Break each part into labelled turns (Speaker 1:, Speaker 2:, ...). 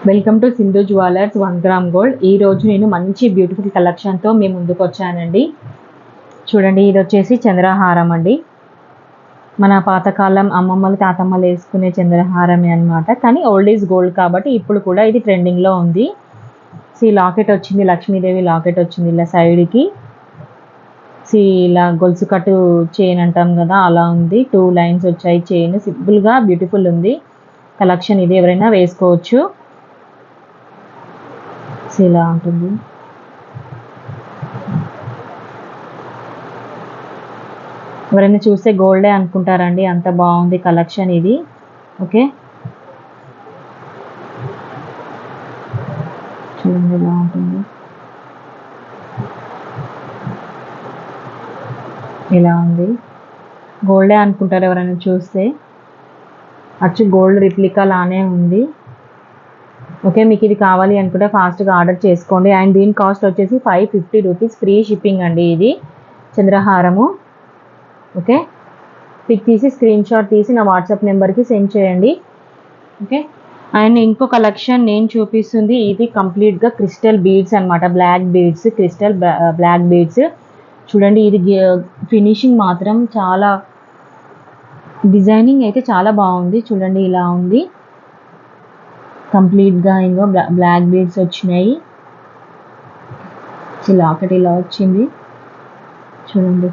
Speaker 1: Welcome to Sindhu jewellers 1 gram gold. ఈ రోజు నేను మంచి బ్యూటిఫుల్ కలెక్షన్తో మీ ముందుకు వచ్చానండి. చూడండి, ఇది వచ్చేసి చంద్రహారం అండి. మన పాతకాలం అమ్మమ్మలు తాతమ్మలు వేసుకునే చంద్రహారమే అనమాట. కానీ ఓల్డ్ ఈజ్ గోల్డ్ కాబట్టి ఇప్పుడు కూడా ఇది ట్రెండింగ్లో ఉంది. లాకెట్ వచ్చింది, లక్ష్మీదేవి లాకెట్ వచ్చింది ఇలా సైడ్కి. ఇలా గొలుసు కట్టు చైన్ అంటాం కదా, అలా ఉంది. 2 లైన్స్ వచ్చాయి. చైన్ సింపుల్గా బ్యూటిఫుల్ ఉంది కలెక్షన్. ఇది ఎవరైనా వేసుకోవచ్చు. ఇలా ఉంటుంది. ఎవరైనా చూస్తే గోల్డే అనుకుంటారండి, అంత బాగుంది కలెక్షన్ ఇది. ఓకే, చూడండి ఎలా ఉంటుంది. ఇలా ఉంది, గోల్డే అనుకుంటారు ఎవరైనా చూస్తే. అచ్చు గోల్డ్ రిప్లికా లానే ఉంది. ఓకే, మీకు ఇది కావాలి అనుకుంటే ఫాస్ట్గా ఆర్డర్ చేసుకోండి. అండ్ దీని కాస్ట్ వచ్చేసి 550 రూపీస్, ఫ్రీ షిప్పింగ్ అండి. ఇది చంద్రహారము. ఓకే, పిక్ తీసి స్క్రీన్ షాట్ తీసి నా వాట్సాప్ నెంబర్కి సెండ్ చేయండి. ఓకే, అండ్ ఇంకో కలెక్షన్ నేను చూపిస్తుంది. ఇది కంప్లీట్గా క్రిస్టల్ బీడ్స్ అనమాట. Black beads, crystal black beads. చూడండి, ఇది ఫినిషింగ్ మాత్రం చాలా, డిజైనింగ్ అయితే చాలా బాగుంది. చూడండి ఇలా ఉంది కంప్లీట్గా. ఇంకో బ్లాక్ బీడ్స్ వచ్చినాయి. లాకెట్ ఇలా వచ్చింది. చూడండి,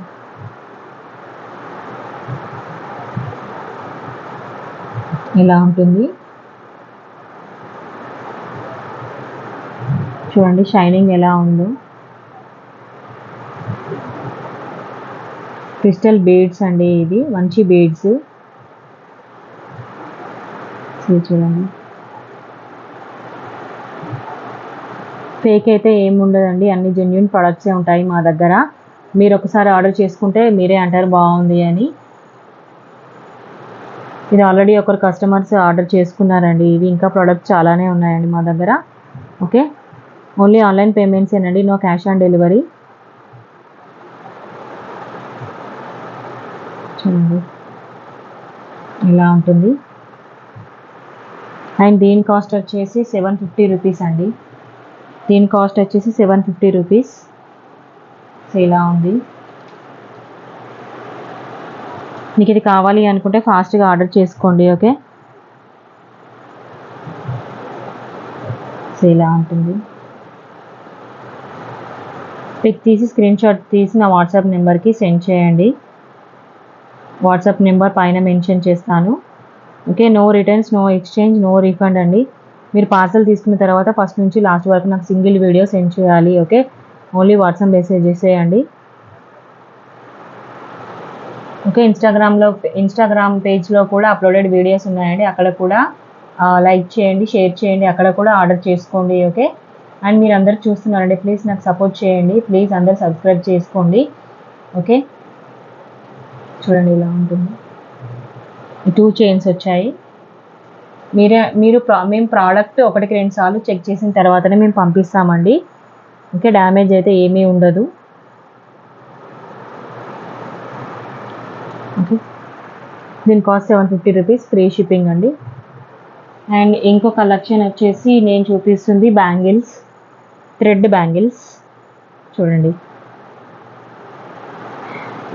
Speaker 1: ఇలా ఉంటుంది. చూడండి షైనింగ్ ఎలా ఉందో. క్రిస్టల్ బీడ్స్ అండి, ఇది మంచి బీడ్స్. చూడండి, ఫేక్ అయితే ఏముండదండి, అన్ని జెన్యున్ ప్రొడక్ట్సే ఉంటాయి మా దగ్గర. మీరు ఒకసారి ఆర్డర్ చేసుకుంటే మీరే అంటారు బాగుంది అని. ఇది ఆల్రెడీ ఒకరు కస్టమర్స్ ఆర్డర్ చేసుకున్నారండి. ఇవి ఇంకా ప్రొడక్ట్స్ చాలానే ఉన్నాయండి మా దగ్గర. ఓకే, ఓన్లీ ఆన్లైన్ పేమెంట్సేనండి, నో క్యాష్ ఆన్ డెలివరీ. చూడండి ఇలా ఉంటుంది. అండ్ దీని కాస్ట్ వచ్చేసి 750 రూపీస్ అండి. దీని కాస్ట్ వచ్చేసి 750 రూపీస్. ఇలా ఉంది. మీకు ఇది కావాలి అనుకుంటే ఫాస్ట్గా ఆర్డర్ చేసుకోండి. ఓకే, ఇలా ఉంటుంది. పిక్ తీసి స్క్రీన్ షాట్ తీసి నా వాట్సాప్ నెంబర్కి సెండ్ చేయండి. వాట్సాప్ నెంబర్ పైన మెన్షన్ చేస్తాను. Okay, no returns, no exchange, no refund అండి. మీరు పార్సల్ తీసుకున్న తర్వాత ఫస్ట్ నుంచి లాస్ట్ వరకు నాకు సింగిల్ వీడియో సెండ్ చేయాలి. ఓకే, ఓన్లీ వాట్సాప్ మెసేజ్ చేసేయండి. ఓకే, ఇన్స్టాగ్రామ్ పేజ్లో కూడా అప్లోడెడ్ వీడియోస్ ఉన్నాయండి. అక్కడ కూడా లైక్ చేయండి, షేర్ చేయండి, అక్కడ కూడా ఆర్డర్ చేసుకోండి. ఓకే, అండ్ మీరు అందరు చూస్తున్నారండి, ప్లీజ్ నాకు సపోర్ట్ చేయండి. ప్లీజ్ అందరు సబ్స్క్రైబ్ చేసుకోండి. ఓకే, చూడండి ఇలా ఉంటుంది. 2 చైన్స్ వచ్చాయి. మేము ప్రోడక్ట్ 1-2 సార్లు చెక్ చేసిన తర్వాతనే మేము పంపిస్తామండి. ఓకే, డ్యామేజ్ అయితే ఏమీ ఉండదు. ఓకే, దీని కాస్ట్ 750 రూపీస్, ఫ్రీ షిప్పింగ్ అండి. అండ్ ఇంకో కలెక్షన్ వచ్చేసి నేను చూపిస్తుంది బ్యాంగిల్స్, థ్రెడ్ బ్యాంగిల్స్. చూడండి,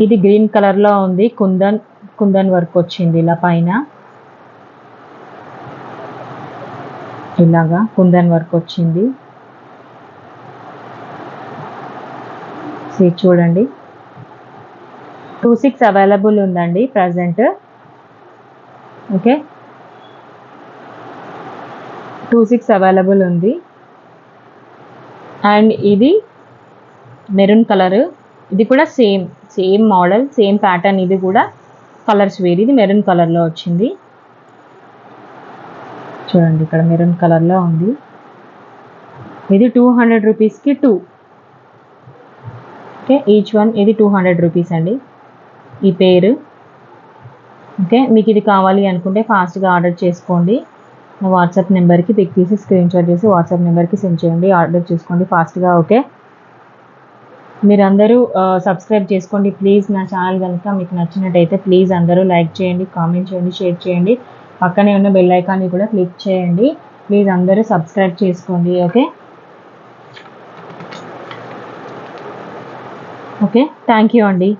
Speaker 1: ఇది గ్రీన్ కలర్లో ఉంది. కుందన్ వర్క్ వచ్చింది ఇలా పైన. ఇలాగా కుందన్ వర్క్ వచ్చింది. చూడండి, 26 అవైలబుల్ ఉందండి ప్రజెంట్. ఓకే, 26 అవైలబుల్ ఉంది. అండ్ ఇది మెరూన్ కలర్. ఇది కూడా సేమ్ మోడల్, సేమ్ ప్యాటర్న్. ఇది కూడా కలర్స్ వేరు. ఇది మెరూన్ కలర్లో వచ్చింది. చూడండి, ఇక్కడ మెరూన్ కలర్లో ఉంది. ఇది 200 రూపీస్కి 2. ఓకే, ఈచ్ వన్ ఇది 200 రూపీస్ అండి ఈ పేరు. ఓకే, మీకు ఇది కావాలి అనుకుంటే ఫాస్ట్గా ఆర్డర్ చేసుకోండి. నా వాట్సాప్ నెంబర్కి పిక్ తీసి స్క్రీన్ షాట్ చేసి వాట్సాప్ నెంబర్కి సెండ్ చేయండి. ఆర్డర్ చేసుకోండి ఫాస్ట్గా. ఓకే, మీరందరూ సబ్స్క్రైబ్ చేసుకోండి ప్లీజ్. నా ఛానల్ కనుక మీకు నచ్చినట్టయితే ప్లీజ్ అందరూ లైక్ చేయండి, కామెంట్ చేయండి, షేర్ చేయండి. పక్కనే ఉన్న బెల్ ఐకాన్ని కూడా క్లిక్ చేయండి. ప్లీజ్ అందరూ సబ్స్క్రైబ్ చేసుకోండి. ఓకే ఓకే థ్యాంక్ యూ అండి.